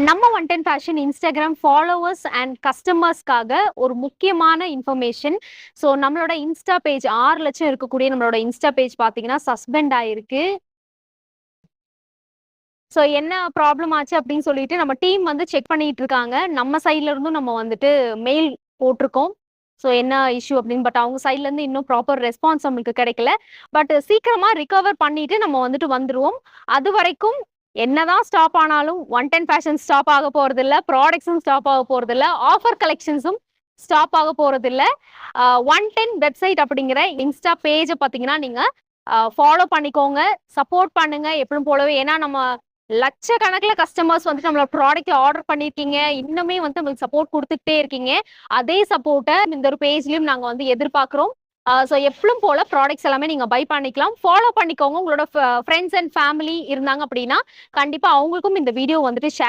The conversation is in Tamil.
நம்ம 110 ஃபேஷன் இன்ஸ்டாகிராம் ஃபாலோவர்ஸ் அண்ட் கஸ்டமர்ஸ்க்காக ஒரு முக்கியமான இன்ஃபர்மேஷன். ஸோ நம்மளோட இன்ஸ்டா பேஜ் 6 லட்சம் இருக்கக்கூடிய நம்மளோட இன்ஸ்டா பேஜ் பார்த்தீங்கன்னா சஸ்பெண்ட் ஆயிருக்கு. ஸோ என்ன ப்ராப்ளம் ஆச்சு அப்படின்னு சொல்லிட்டு நம்ம டீம் வந்து செக் பண்ணிட்டு இருக்காங்க. நம்ம சைட்ல இருந்தும் நம்ம வந்துட்டு மெயில் போட்டிருக்கோம். ஸோ என்ன இஷ்யூ அப்படின்னு. பட் அவங்க சைட்ல இருந்து இன்னும் ப்ராப்பர் ரெஸ்பான்ஸ் நம்மளுக்கு கிடைக்கல. பட் சீக்கிரமா ரிகவர் பண்ணிட்டு நம்ம வந்துட்டு வந்துருவோம். அது வரைக்கும் என்னதான் ஸ்டாப் ஆனாலும் 110 ஃபேஷன் ஸ்டாப் ஆக போறது இல்ல, ப்ராடக்ட்ஸும் ஸ்டாப் ஆக போறது இல்ல, ஆஃபர் கலெக்ஷன்ஸும் ஸ்டாப் ஆக போறது இல்ல. 110 வெப்சைட் அப்படிங்கிற இன்ஸ்டா பேஜை பார்த்தீங்கன்னா நீங்க ஃபாலோ பண்ணிக்கோங்க, சப்போர்ட் பண்ணுங்க எப்பவும் போலவே. ஏன்னா நம்ம லட்சக்கணக்கில் கஸ்டமர்ஸ் வந்துட்டு நம்மளோட ப்ராடக்ட் ஆர்டர் பண்ணிருக்கீங்க, இன்னுமே வந்து உங்களுக்கு சப்போர்ட் கொடுத்துட்டே இருக்கீங்க. அதே சப்போர்ட்டை இந்த ஒரு பேஜ்லயும் நாங்க வந்து எதிர்பார்க்கிறோம். ஸோ எப்பவும் போல ப்ராடக்ட்ஸ் எல்லாமே நீங்க பை பண்ணிக்கலாம். ஃபாலோ பண்ணிக்கோங்க. உங்களோட ஃப்ரெண்ட்ஸ் அண்ட் ஃபேமிலி இருந்தாங்க அப்படின்னா கண்டிப்பா அவங்களுக்கும் இந்த வீடியோ வந்துட்டு ஷேர்